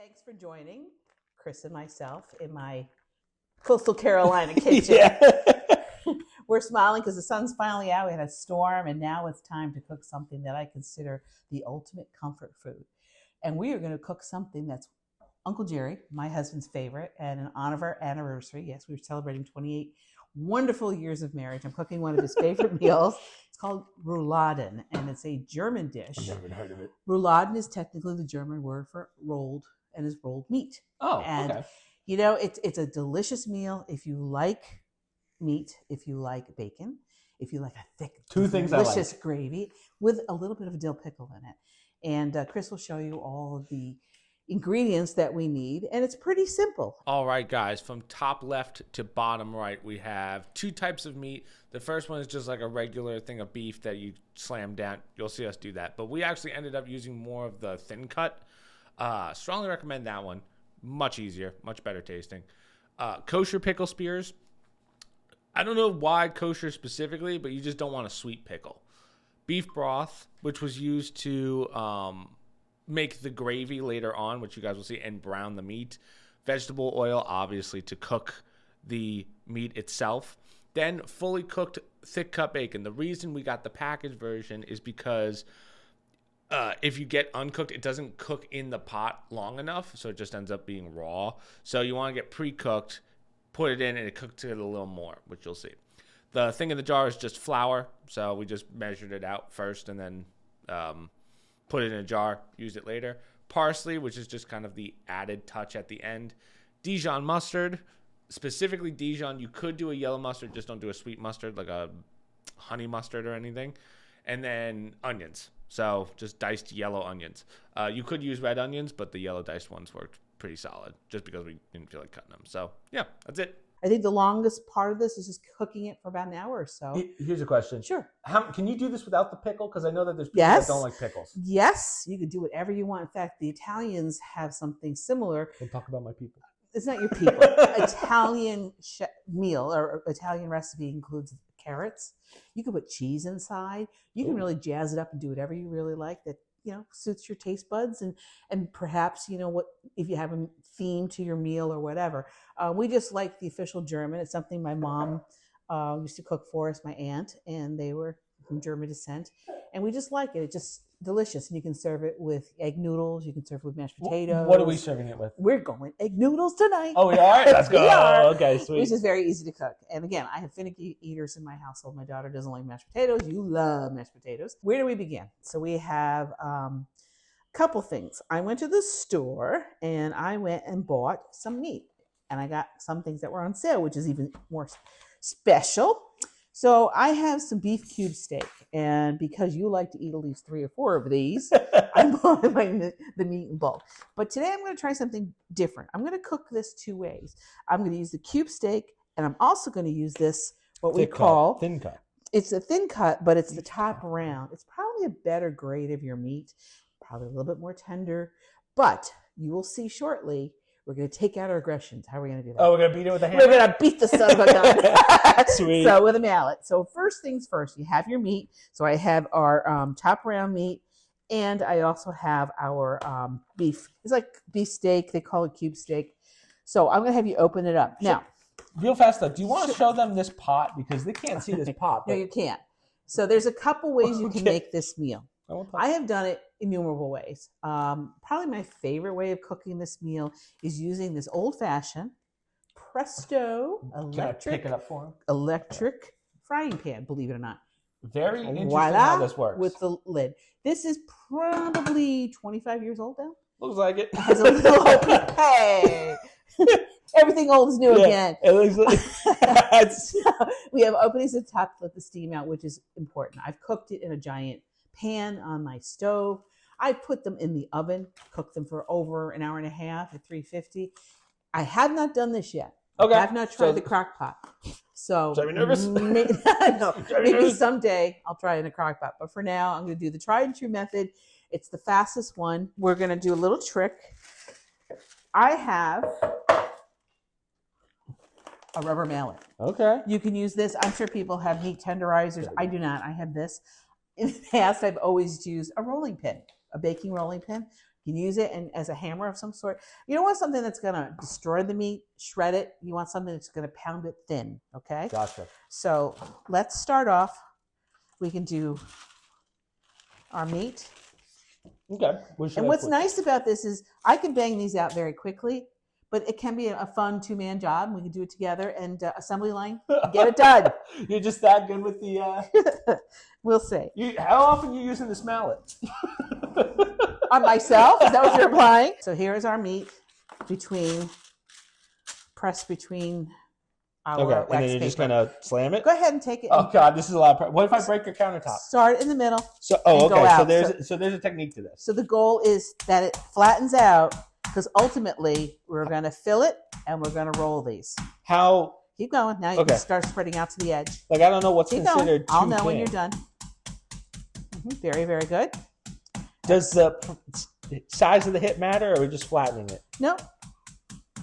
Thanks for joining Chris and myself in my coastal Carolina kitchen. We're smiling because the sun's finally out. We had a storm, and now it's time to cook something that I consider the ultimate comfort food. And we are going to cook something that's Uncle Jerry, my husband's favorite, and in honor of our anniversary. Yes, we were celebrating 28 wonderful years of marriage. I'm cooking one of his favorite meals. It's called rouladen, and it's a German dish. I've never heard of it. Rouladen is technically the German word for rolled, and is rolled meat. Oh, and okay. You know, it's a delicious meal if you like meat, if you like bacon, if you like a thick, delicious gravy with a little bit of a dill pickle in it. And Chris will show you all of the ingredients that we need, and it's pretty simple. All right, guys, from top left to bottom right, we have two types of meat. The first one is just like a regular thing of beef that you slam down. You'll see us do that. But we actually ended up using more of the thin cut. Strongly recommend that one. Much easier, much better tasting. Kosher pickle spears. I don't know why kosher specifically, but you just don't want a sweet pickle. Beef broth, which was used to make the gravy later on, which you guys will see, and brown the meat. Vegetable oil, obviously, to cook the meat itself. Then fully cooked thick cut bacon. The reason we got the packaged version is because if you get uncooked, it doesn't cook in the pot long enough, so it just ends up being raw. So you want to get pre-cooked, put it in, and it cooks it a little more, which you'll see. The thing in the jar is just flour, so we just measured it out first and then put it in a jar, used it later. Parsley, which is just kind of the added touch at the end. Dijon mustard, specifically Dijon. You could do a yellow mustard, just don't do a sweet mustard like a honey mustard or anything. And then onions. So just diced yellow onions. You could use red onions, but the yellow diced ones worked pretty solid just because we didn't feel like cutting them. So yeah, that's it. I think the longest part of this is just cooking it for about an hour or so. Here's a question. Sure. Can you do this without the pickle? Because I know that there's people that don't like pickles. Yes, you can do whatever you want. In fact, the Italians have something similar. Don't talk about my people. It's not your people. Italian meal or Italian recipe includes carrots. You can put cheese inside. You can really jazz it up and do whatever you really like that, you know, suits your taste buds, and perhaps, you know, what if you have a theme to your meal or whatever. We just like the official German. It's something my mom used to cook for us, my aunt, and they were from German descent, and we just like it. It's just delicious, and you can serve it with egg noodles. You can serve it with mashed potatoes. What are we serving it with? We're going egg noodles tonight. Oh, we are? Let's go. Okay, sweet. Which is very easy to cook. And again, I have finicky eaters in my household. My daughter doesn't like mashed potatoes. You love mashed potatoes. Where do we begin? So we have a couple things. I went to the store and I went and bought some meat. And I got some things that were on sale, which is even more special. So I have some beef cube steak, and because you like to eat at least 3 or 4 of these, I'm buying the meat in bulk. But today I'm going to try something different. I'm going to cook this 2 ways. I'm going to use the cube steak, and I'm also going to use this, we call thin cut. It's a thin cut, but it's the top round. It's probably a better grade of your meat, probably a little bit more tender, but you will see shortly. We're going to take out our aggressions. How are we going to do that? Oh, we're going to beat it with a hammer? We're going to beat the son of a gun. Sweet. So with a mallet. So first things first, you have your meat. So I have our top round meat, and I also have our beef. It's like beef steak. They call it cube steak. So I'm going to have you open it up. Now, real fast though, do you want to show them this pot? Because they can't see this pot. No, you can't. So there's a couple ways you can make this meal. I have done it innumerable ways. Probably my favorite way of cooking this meal is using this old-fashioned Presto electric frying pan, believe it or not. Very interesting how this works. With the lid. This is probably 25 years old now. Looks like it. It has a little open. Hey! Everything old is new again. It looks like so we have openings at the top to let the steam out, which is important. I've cooked it in a giant pan on my stove. I put them in the oven, cooked them for over an hour and a half at 350. I have not done this yet. Okay. I have not tried the crock pot. So are you nervous? Maybe someday I'll try it in a crock pot. But for now, I'm going to do the tried and true method. It's the fastest one. We're going to do a little trick. I have a rubber mallet. Okay. You can use this. I'm sure people have meat tenderizers. I do not. I have this. In the past, I've always used a rolling pin, a baking rolling pin. You can use it as a hammer of some sort. You don't want something that's going to destroy the meat, shred it. You want something that's going to pound it thin, okay? Gotcha. So let's start off. We can do our meat. Okay. And what's nice about this is I can bang these out very quickly, but it can be a fun two-man job. We can do it together and assembly line, get it done. You're just that good with the... We'll see. How often are you using this mallet? On myself? Is that what you're implying? So here's our meat pressed between our Okay, wax and then you're paper. just going to slam it? Go ahead and take it. Oh, God, this is a lot of... What if I break your countertop? Start in the middle. So, and go okay. out. So there's a technique to this. So the goal is that it flattens out because ultimately we're going to fill it and we're going to roll these. How... Keep going. Now you can start spreading out to the edge. Like, I don't know what's Keep considered going. I'll too know thin. when you're done. Very, very good. Does the size of the hip matter, or are we just flattening it? Nope.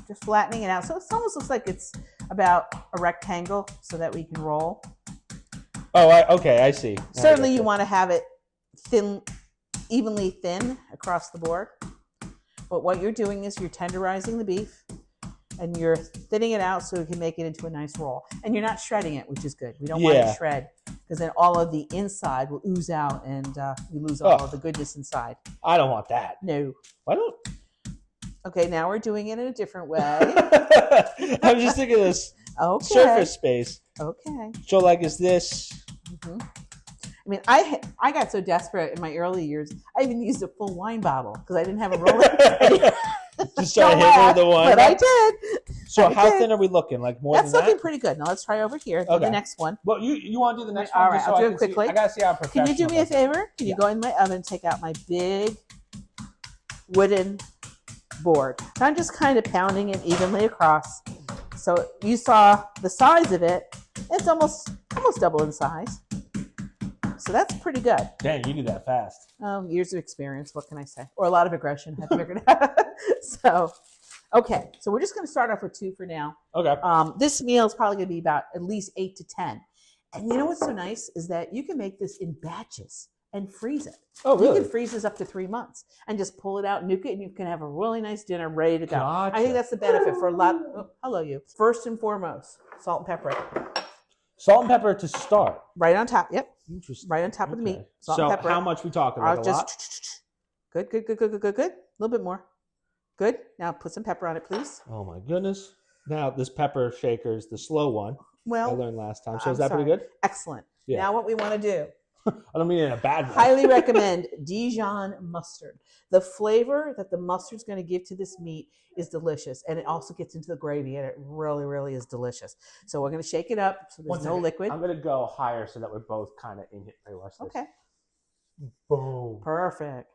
Just flattening it out. So it almost looks like it's about a rectangle so that we can roll. Oh, okay, I see. Certainly you want to have it thin, evenly thin across the board. But what you're doing is you're tenderizing the beef and you're thinning it out so you can make it into a nice roll. And you're not shredding it, which is good. We don't want it to shred because then all of the inside will ooze out and you lose all of the goodness inside. I don't want that. No. Why don't... Okay, now we're doing it in a different way. I'm just thinking of this surface space. Okay. So, like, is this... Mm-hmm. I mean, I got so desperate in my early years, I even used a full wine bottle because I didn't have a roller. Just start hitting with the wine. But I did. So how thin are we looking? Like more than that? That's looking pretty good. Now let's try over here. Do the next one. Well, you want to do the next one? one? All right, I'll do it quickly. I got to see how professional. Can you do me a favor? Can you go in my oven and take out my big wooden board? So I'm just kind of pounding it evenly across. So you saw the size of it. It's almost double in size. So that's pretty good. Dang, you do that fast. Years of experience, what can I say? Or a lot of aggression, I figured it out. So, okay. So we're just going to start off with 2 for now. Okay. This meal is probably going to be about at least 8 to 10. And you know what's so nice is that you can make this in batches and freeze it. Oh, really? You can freeze this up to 3 months and just pull it out, nuke it, and you can have a really nice dinner ready to go. Gotcha. I think that's the benefit for a lot. Oh, hello, you. First and foremost, salt and pepper it. Salt and pepper to start. Right on top. Yep. Interesting. Right on top of the meat. Salt so and pepper. How much we talking? Like a lot? Good. A little bit more. Good. Now put some pepper on it, please. Oh my goodness. Now this pepper shaker is the slow one. Well, I learned last time. So is that pretty good? Excellent. Yeah. Now what we want to do. I don't mean it in a bad way. Highly recommend Dijon mustard. The flavor that the mustard's going to give to this meat is delicious. And it also gets into the gravy and it really, really is delicious. So we're going to shake it up so there's no liquid. I'm going to go higher so that we're both kind of in it. Okay. Boom. Perfect.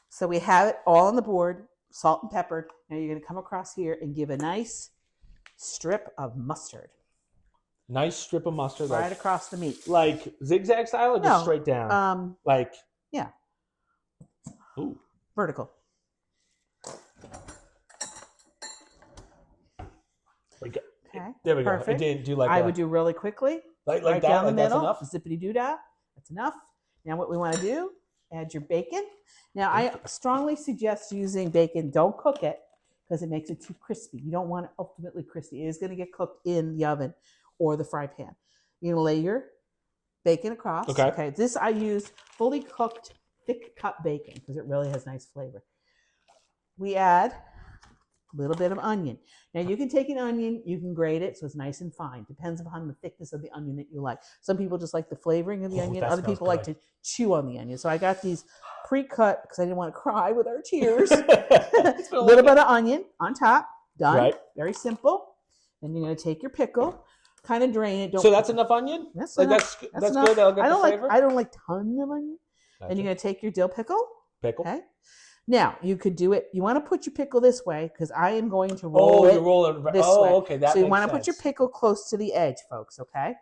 So we have it all on the board, salt and pepper. Now you're going to come across here and give a nice strip of mustard. Nice strip of mustard. Right across the meat. Like zigzag style or just straight down? Yeah. Ooh. Vertical. Okay. Okay. There we Perfect. go. Do like I would do really quickly. Like right that, down the like middle. That's enough? Zippity doo dah. That's enough. Now what we want to do, add your bacon. Now I strongly suggest using bacon. Don't cook it because it makes it too crispy. You don't want it ultimately crispy. It is going to get cooked in the oven or the fry pan. You're going to lay your bacon across. Okay. This I use fully cooked, thick cut bacon because it really has nice flavor. We add a little bit of onion. Now you can take an onion, you can grate it so it's nice and fine. Depends upon the thickness of the onion that you like. Some people just like the flavoring of the onion. Other people like to chew on the onion. So I got these pre-cut because I didn't want to cry with our tears. A little bit of onion on top. Done. Right. Very simple. Then you're going to take your pickle. Kind of drain it. So that's enough onion? That's enough. That's enough. good. That'll get the flavor? I don't like tons of onion. Gotcha. And you're going to take your dill pickle. Okay. Now, you could do it. You want to put your pickle this way because I am going to roll it this way. Okay. That so you want to put your pickle close to the edge, folks, okay?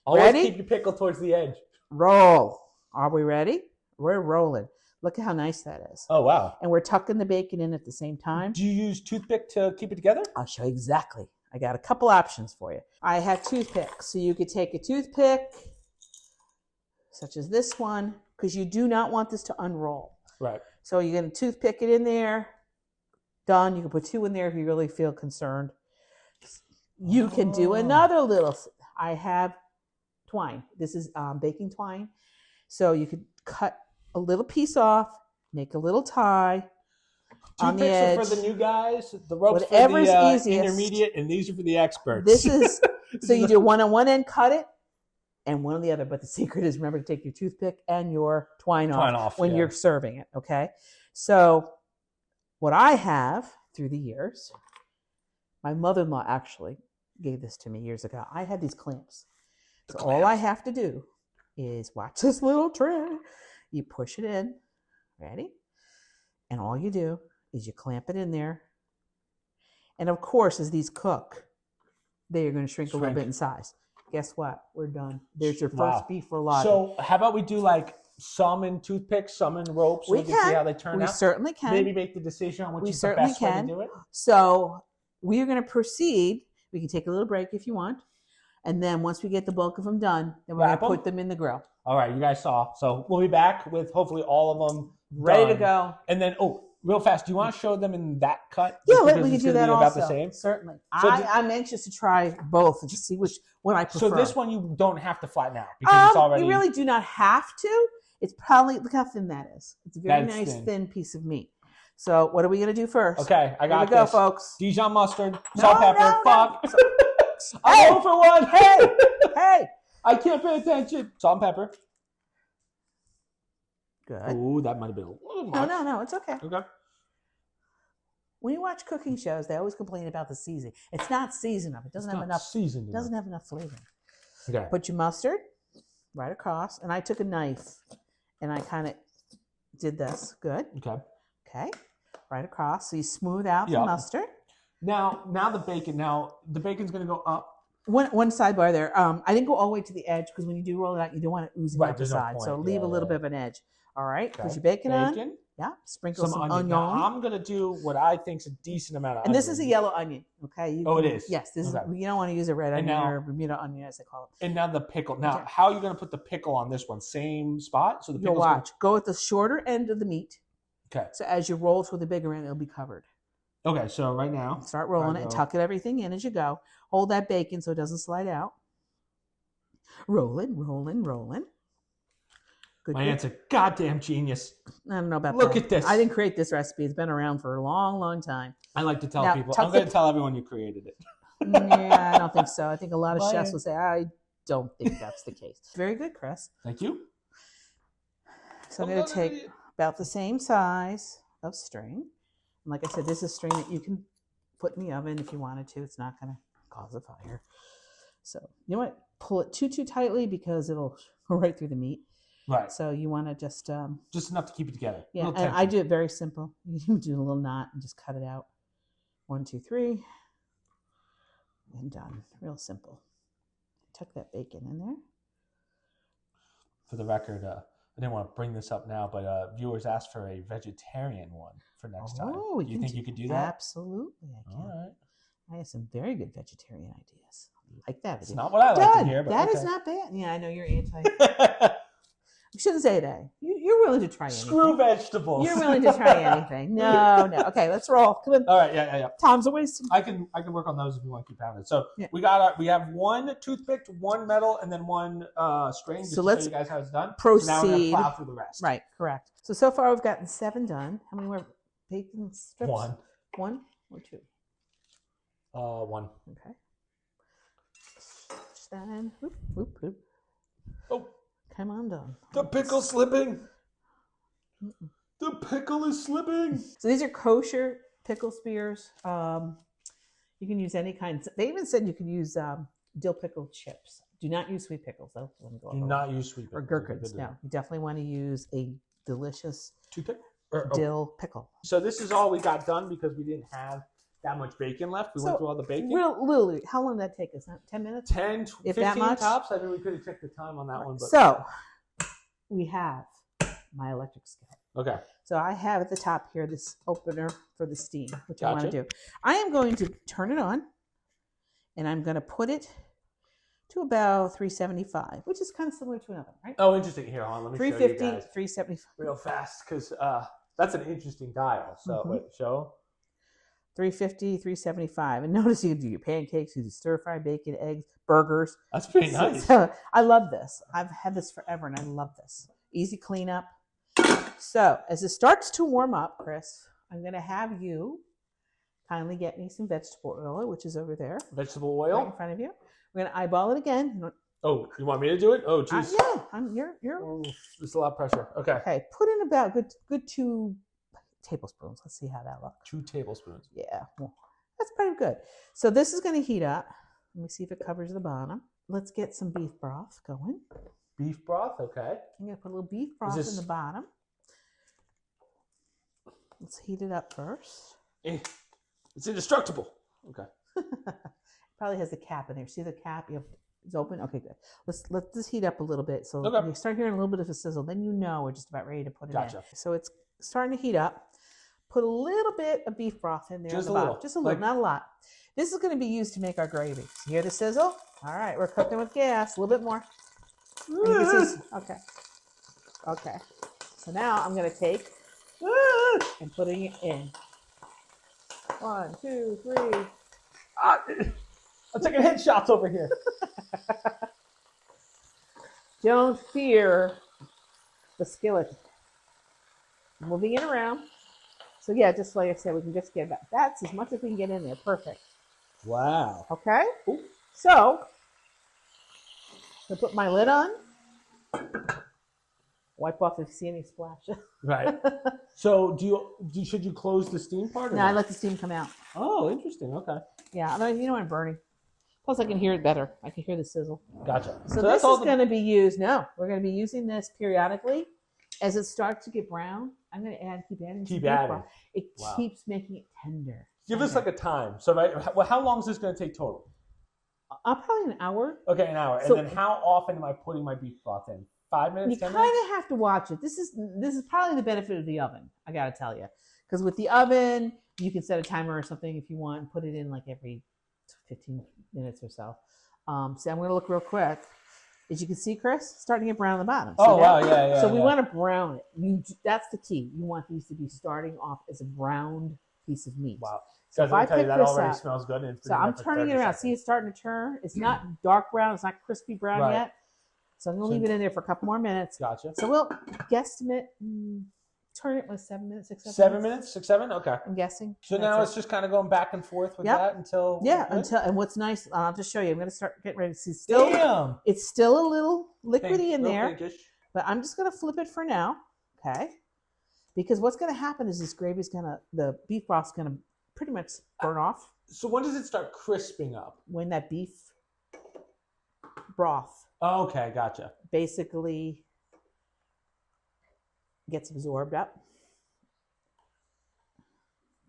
Always ready? Keep your pickle towards the edge. Roll. Are we ready? We're rolling. Look at how nice that is. Oh, wow. And we're tucking the bacon in at the same time. Do you use toothpick to keep it together? I'll show you exactly. I got a couple options for you. I have toothpicks. So you could take a toothpick, such as this one, because you do not want this to unroll. Right. So you're going to toothpick it in there. Done. You can put 2 in there if you really feel concerned. You can do another little. I have twine. This is baking twine. So you could cut a little piece off, make a little tie on the edge. Toothpicks are for the new guys. The ropes Whatever's for the easiest. intermediate, and these are for the experts. This is so you do one on one end, cut it, and one on the other. But the secret is remember to take your toothpick and your twine off when you're serving it. Okay. So what I have through the years, my mother-in-law actually gave this to me years ago. I had these clamps. So all I have to do is watch this little trick. You push it in, ready? And all you do is you clamp it in there. And of course, as these cook, they are going to shrink a little bit in size. Guess what? We're done. There's your first beef roulade. So how about we do like some in toothpicks, some in ropes, so we can see how they turn out? We certainly can. Maybe make the decision on which is the best way to do it. So we are going to proceed. We can take a little break if you want. And then once we get the bulk of them done, then we're going to put them in the grill. All right, you guys saw. So we'll be back with hopefully all of them ready done. To go. And then, real fast, do you want to show them in that cut? Yeah, we can do that also. About the same? Certainly. So I'm anxious to try both and just see which one I prefer. So this one you don't have to flatten out because it's already... You really do not have to. It's probably, look how thin that is. It's a very nice thin piece of meat. So what are we going to do first? Okay, I got this. Here we go, folks. Dijon mustard, salt, pepper, fuck. Hey, I'm 0 for 1. Hey. I can't pay attention. Salt and pepper. Good. Ooh, that might have been a little much. No, it's okay. Okay. When you watch cooking shows, they always complain about the seasoning. It's not seasoned enough. It doesn't have enough seasoning. It doesn't have enough flavor. Okay. Put your mustard right across, and I took a knife and I kind of did this. Good. Okay. Right across. So you smooth out the mustard. Now the bacon. Now the bacon's going to go up. One sidebar there. I didn't go all the way to the edge because when you do roll it out, you don't want it oozing out the side. So leave a little bit of an edge. All right. Put your bacon on. Yeah. Sprinkle some onion. Now I'm going to do what I think is a decent amount of onion. And this is a yellow onion. Okay. It is? Yes. This is. You don't want to use a red onion or Bermuda onion as they call it. And now the pickle. Now, how are you going to put the pickle on this one? Same spot? So the pickle's watch. Go at the shorter end of the meat. Okay. So as you roll to the bigger end, it'll be covered. Okay, so right now. Start rolling it and tuck everything in as you go. Hold that bacon so it doesn't slide out. Rolling. Good. My aunt's a goddamn genius. I don't know about that. Look at this. I didn't create this recipe. It's been around for a long, long time. I like to tell people. I'm going to tell everyone you created it. Yeah, I don't think so. I think a lot of chefs will say, I don't think that's the case. Very good, Chris. Thank you. So I'm going to take about the same size of string. And like I said, this is string that you can put in the oven if you wanted to. It's not going to cause a fire. So you know what? Pull it too tightly because it'll go right through the meat. Right. So you want to just enough to keep it together. Yeah, and I do it very simple. You can do a little knot and just cut it out. 1, 2, 3, and done. Real simple. Tuck that bacon in there. For the record, I didn't want to bring this up now, but viewers asked for a vegetarian one for next time. Do you think you could do that? Absolutely, I can. All right. I have some very good vegetarian ideas. Like that. It's not what I like to hear, but that is not bad. Yeah, I know you're anti. You shouldn't say that. You're willing to try anything. Screw vegetables. You're willing to try anything. No. Okay, let's roll. Come on. All right, yeah. Time's a waste. I can work on those if you want to keep pounding. So we have 1 toothpick, 1 metal, and then 1 string. So let's show you guys how it's done. Proceed. So now we're gonna plow through the rest. Right, correct. So far we've gotten 7 done. How many more bacon strips? 1. 1 or 2? 1. Okay. Switch that in. Whoop. Oh. Come on down. The pickle's slipping. The pickle is slipping. So these are kosher pickle spears. You can use any kind. They even said you could use dill pickle chips. Do not use sweet pickles. Do not use sweet pickles. Or gherkins. No, you definitely want to use a delicious toothpick dill pickle. So this is all we got done because we didn't have that much bacon left. We went through all the bacon. Literally, how long did that take us? 10 minutes? 10, if 15 that much? tops. I mean, we could have checked the time on that one. But. So we have my electric skillet. Okay. So I have at the top here this opener for the steam, which I want to do. I am going to turn it on, and I'm going to put it to about 375, which is kind of similar to an oven, right? Oh, interesting. Here, hold on. Let me 350, show you guys 375. real fast because that's an interesting dial. So wait, show. 350, 375. And notice you can do your pancakes, you do stir-fry, bacon, eggs, burgers. That's pretty nice. So I love this. I've had this forever, and I love this. Easy cleanup. So as it starts to warm up, Chris, I'm going to have you kindly get me some vegetable oil, which is over there. Vegetable oil? Right in front of you. We're going to eyeball it again. Oh, you want me to do it? Oh, geez. Yeah, you're. Oh, there's a lot of pressure. Okay. Okay, put in about good 2 tablespoons. Let's see how that looks. 2 tablespoons. Yeah, well, that's pretty good. So this is going to heat up. Let me see if it covers the bottom. Let's get some beef broth going. Beef broth, okay. I'm going to put a little beef broth in the bottom. Let's heat it up first. It's indestructible. Okay. Probably has the cap in there. See the cap? It's open. Okay, good. Let this heat up a little bit. So you start hearing a little bit of a sizzle. Then you know we're just about ready to put it in. So it's starting to heat up. Put a little bit of beef broth in there. Just a little. Just a little, not a lot. This is going to be used to make our gravy. So you hear the sizzle? All right, we're cooking with gas. A little bit more. Okay. Okay. So now I'm going to take and putting it in. 1, 2, 3. I'm taking headshots over here. Don't fear the skillet. Moving it around. So yeah, just like I said, we can just get that. That's as much as we can get in there. Perfect. Wow. Okay. Ooh. So I put my lid on. Wipe off if you see any splashes. Right. So should you close the steam part? No, I let the steam come out. Oh, interesting. Okay. Yeah, you know I'm burning. Plus, I can hear it better. I can hear the sizzle. Gotcha. So this is going to be used. No, we're going to be using this periodically. As it starts to get brown, I'm going to keep adding. It keeps making it tender. Give us like a time. So, how long is this going to take total? Probably an hour. Okay, an hour. So, and then how often am I putting my beef broth in? 5 minutes? You kind of have to watch it. This is probably the benefit of the oven. I got to tell you, because with the oven, you can set a timer or something if you want and put it in like every 15 minutes or so. So I'm going to look real quick. As you can see, Chris, starting to get brown on the bottom. So wow, yeah. So we want to brown it. That's the key. You want these to be starting off as a browned piece of meat. Wow. So if I pick that this already out, smells good. And so I'm turning it around. See, it's starting to turn. It's not dark brown. It's not crispy brown yet. So I'm going to leave it in there for a couple more minutes. Gotcha. So we'll guesstimate. Turn it with 7 minutes, 6 minutes. 7 minutes, 6, 7. Okay. I'm guessing. So now it's just kind of going back and forth with that until. Yeah, and what's nice, I'll just show you. I'm going to start getting ready to see. It's still a little liquidy in there, but I'm just going to flip it for now. Okay. Because what's going to happen is this gravy's the beef broth's going to pretty much burn off. So when does it start crisping up? When that beef broth. Oh, okay, gotcha. Basically gets absorbed up.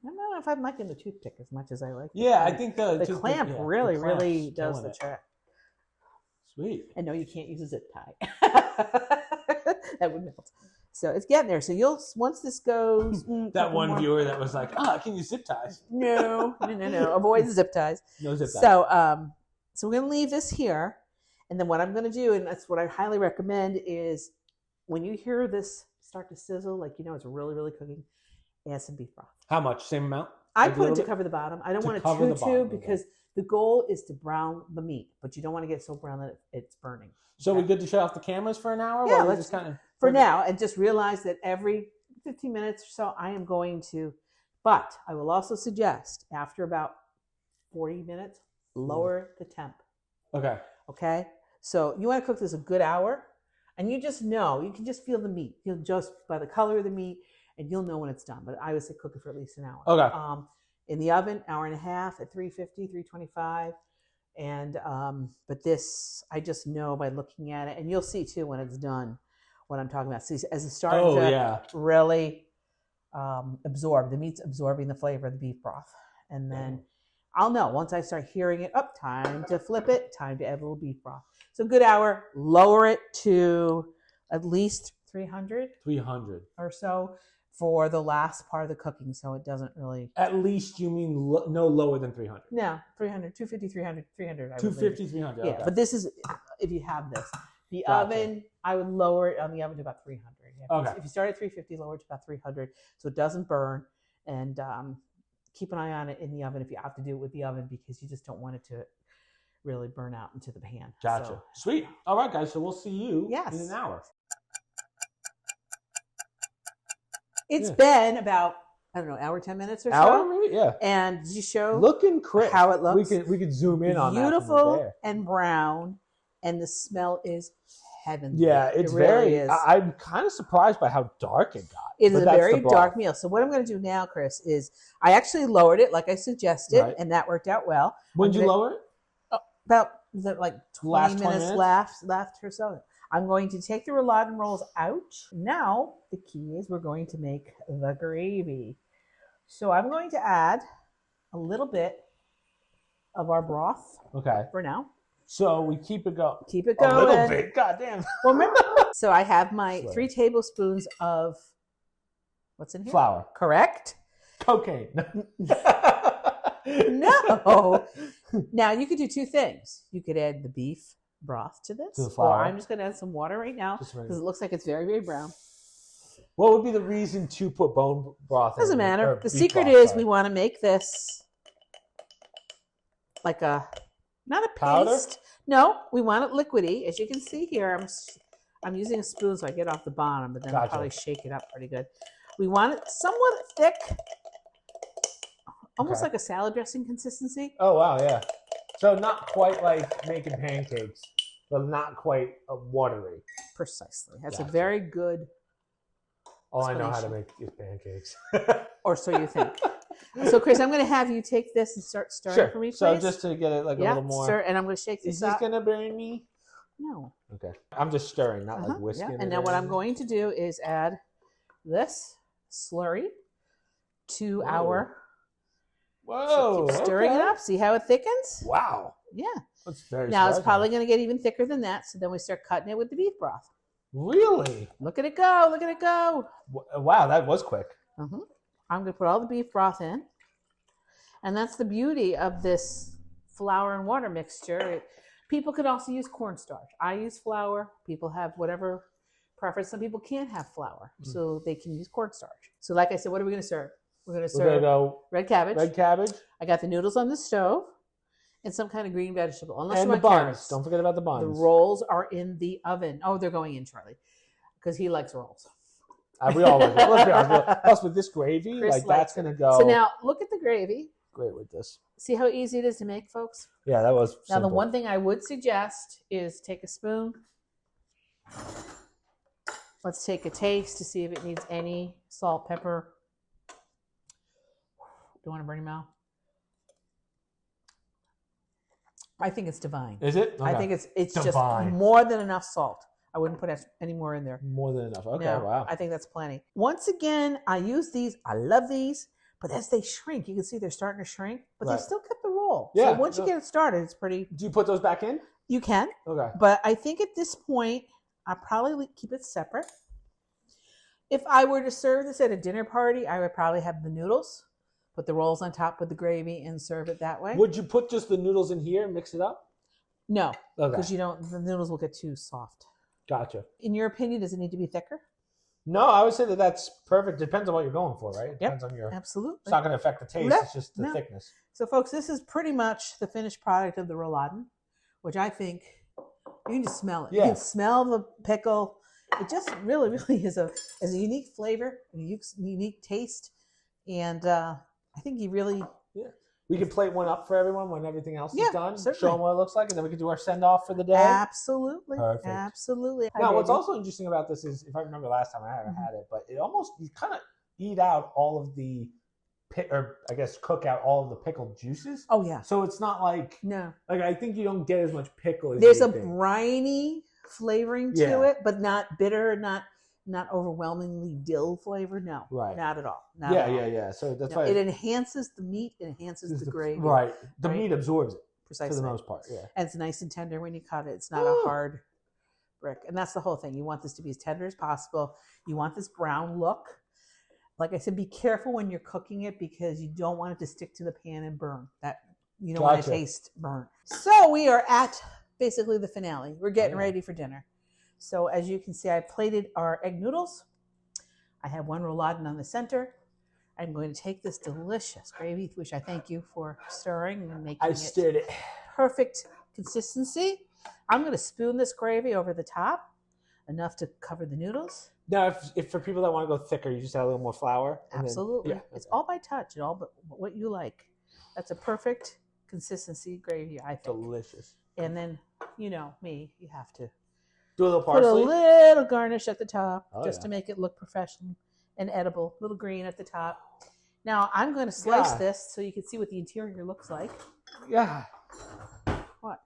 I don't know if I'm liking the toothpick as much as I like. Yeah, I think the clamp really does the trick. Sweet. And no, you can't use a zip tie. That would melt. So it's getting there. So once this goes. That one viewer that was like, I can use zip ties. No. Avoid the zip ties. No zip ties. So we're going to leave this here. And then what I'm going to do, and that's what I highly recommend, is when you hear this start to sizzle, like it's really, really cooking, add some beef broth. How much? Same amount? I put it to cover the bottom. I don't want it too because the goal is to brown the meat, but you don't want to get so brown that it's burning. So we good to shut off the cameras for an hour? Yeah, let's just kind of for now, and just realize that every 15 minutes or so, I am going to. But I will also suggest after about 40 minutes, lower the temp. Okay. Okay. So you want to cook this a good hour, and you can just feel the meat. You'll just by the color of the meat, and you'll know when it's done. But I would say cook it for at least an hour. Okay. In the oven, hour and a half at 350, 325. And but this, I just know by looking at it, and you'll see too when it's done what I'm talking about. See, as it's starting to really absorb, the meat's absorbing the flavor of the beef broth, and then I'll know once I start hearing it. Time to flip it. Time to add a little beef broth. So good hour. Lower it to at least 300 300 or so. for the last part of the cooking, so it doesn't really. At least you mean no lower than 300? No, 300, 250, 300, 300. 250, 300. Yeah, okay. but this is if you have this. The Gotcha. oven, I would lower it on the oven to about 300. Okay. If you start at 350, lower it to about 300 so it doesn't burn. And keep an eye on it in the oven if you have to do it with the oven because you just don't want it to really burn out into the pan. Gotcha. So, Sweet. All right, guys. So we'll see you Yes. in an hour. It's been about, I don't know, hour, 10 minutes or so. Hour, maybe? Yeah. And did you show Looking crisp. how it looks? We could zoom in on that. Beautiful and brown, and the smell is heavenly. Yeah, it's really is. I'm kind of surprised by how dark it got. It is a very dark meal. So what I'm going to do now, Chris, is I actually lowered it like I suggested, and that worked out well. When did you lower it? About like 20 minutes left or so. I'm going to take the rouladen rolls out. Now, the key is we're going to make the gravy. So I'm going to add a little bit of our broth for now. So we keep it going. Keep it going. A little bit. God damn. Well, remember, so I have my 3 tablespoons of, what's in here? Flour. Correct. Cocaine. No. Now, you could do 2 things. You could add the beef broth to this. To the flour. Or I'm just going to add some water right now because it looks like it's very, very brown. What would be the reason to put bone broth in? Doesn't matter. The secret is we want to make this like a, not a paste. Powder? No, we want it liquidy. As you can see here, I'm using a spoon so I get off the bottom, but then I'll probably shake it up pretty good. We want it somewhat thick, almost like a salad dressing consistency. Oh, wow, yeah. So not quite like making pancakes, but not quite watery. Precisely. That's a very good All I know how to make is pancakes. Or so you think. So, Chris, I'm going to have you take this and start stirring for me, please. So just to get it like a little more. Stir, and I'm going to shake this up. Is this going to burn me? No. Okay. I'm just stirring, not like whisking it. And now what I'm going to do is add this slurry to our... Whoa. Keep stirring it up. See how it thickens? Wow. Yeah. That's very Now it's probably going to get even thicker than that. So then we start cutting it with the beef broth. Really? Look at it go. Look at it go. Wow, that was quick. I'm going to put all the beef broth in. And that's the beauty of this flour and water mixture. People could also use cornstarch. I use flour. People have whatever preference. Some people can't have flour, so they can use cornstarch. So like I said, what are we going to serve? We're going to serve red cabbage. Red cabbage. I got the noodles on the stove and some kind of green vegetable. Unless and you the want buns. carrots. Don't forget about the buns. The rolls are in the oven. Oh, they're going in, Charlie, because he likes rolls. We all like it. Let's be honest. Plus, with this gravy, Chris that's going to go. So now, look at the gravy. Great with this. See how easy it is to make, folks? Yeah, that was Now, the one thing I would suggest is take a spoon. Let's take a taste to see if it needs any salt, pepper. Do you want to burn your mouth? I think it's divine. Is it? Okay. I think it's just more than enough salt. I wouldn't put any more in there. More than enough. Okay, no, wow. I think that's plenty. Once again, I use these. I love these. But as they shrink, you can see they're starting to shrink. But they still kept the roll. Yeah. So once you get it started, it's pretty... Do you put those back in? You can. Okay. But I think at this point, I'll probably keep it separate. If I were to serve this at a dinner party, I would probably have the noodles, put the rolls on top with the gravy, and serve it that way. Would you put just the noodles in here and mix it up? No. Okay. Because the noodles will get too soft. Gotcha. In your opinion, does it need to be thicker? No, I would say that's perfect. Depends on what you're going for, right? It depends on your... Absolutely. It's not going to affect the taste. It's just the thickness. So, folks, this is pretty much the finished product of the rouladen, which I think you can just smell it. Yeah. You can smell the pickle. It just really, really is a unique flavor, a unique taste, and I think you really... Yeah. We can plate one up for everyone when everything else is done. Certainly. Show them what it looks like, and then we can do our send-off for the day. Absolutely. Perfect. Absolutely. Now, what's also interesting about this is, if I remember last time, I haven't had it, but it almost, you kind of eat out all of the, cook out all of the pickled juices. Oh, yeah. So it's not like, I think you don't get as much pickle as there's a briny flavoring to it, but not bitter, not overwhelmingly dill flavor. No, not at all. Not at all. Yeah. So that's why it enhances the meat. It enhances the gravy. Right. The meat absorbs it. Precisely. For the most part, yeah. And it's nice and tender when you cut it. It's not a hard brick. And that's the whole thing. You want this to be as tender as possible. You want this brown look. Like I said, be careful when you're cooking it because you don't want it to stick to the pan and burn. That you don't want to Gotcha. taste burn. So we are at basically the finale. We're getting ready for dinner. So as you can see, I plated our egg noodles. I have one rouladen on the center. I'm going to take this delicious gravy, which I thank you for stirring and making I stirred it. perfect consistency. I'm going to spoon this gravy over the top, enough to cover the noodles. Now, if for people that want to go thicker, you just add a little more flour. Absolutely. Then, It's all by touch. It all but what you like. That's a perfect consistency gravy, I think. Delicious. And then, you know me, you have to Do a little put a parsley. little garnish at the top just Yeah. to make it look professional and edible. Little green at the top. Now, I'm going to slice this so you can see what the interior looks like. Yeah. What?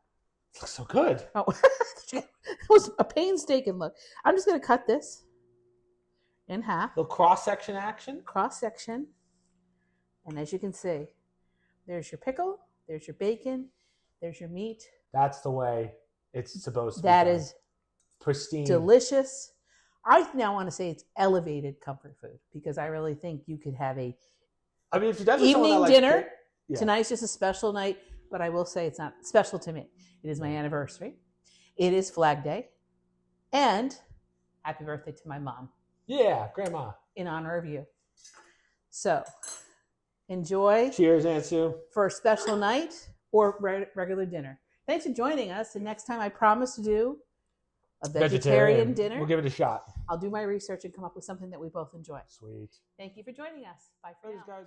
Looks so good. Oh, it was a painstaking look. I'm just going to cut this in half. Little cross-section action. Cross section. And as you can see, there's your pickle, there's your bacon, there's your meat. That's the way it's supposed to be. That done. is pristine. delicious. I now want to say it's elevated comfort food because I really think you could have a I mean, if you're definitely someone evening that dinner. likes yeah. Tonight's just a special night, but I will say it's not special to me. It is my anniversary. It is Flag Day. And happy birthday to my mom. Yeah, Grandma. In honor of you. So enjoy. Cheers, Aunt Sue. For a special night or regular dinner. Thanks for joining us. And next time I promise to do a vegetarian dinner. We'll give it a shot. I'll do my research and come up with something that we both enjoy. Sweet. Thank you for joining us. Bye for now. Guys.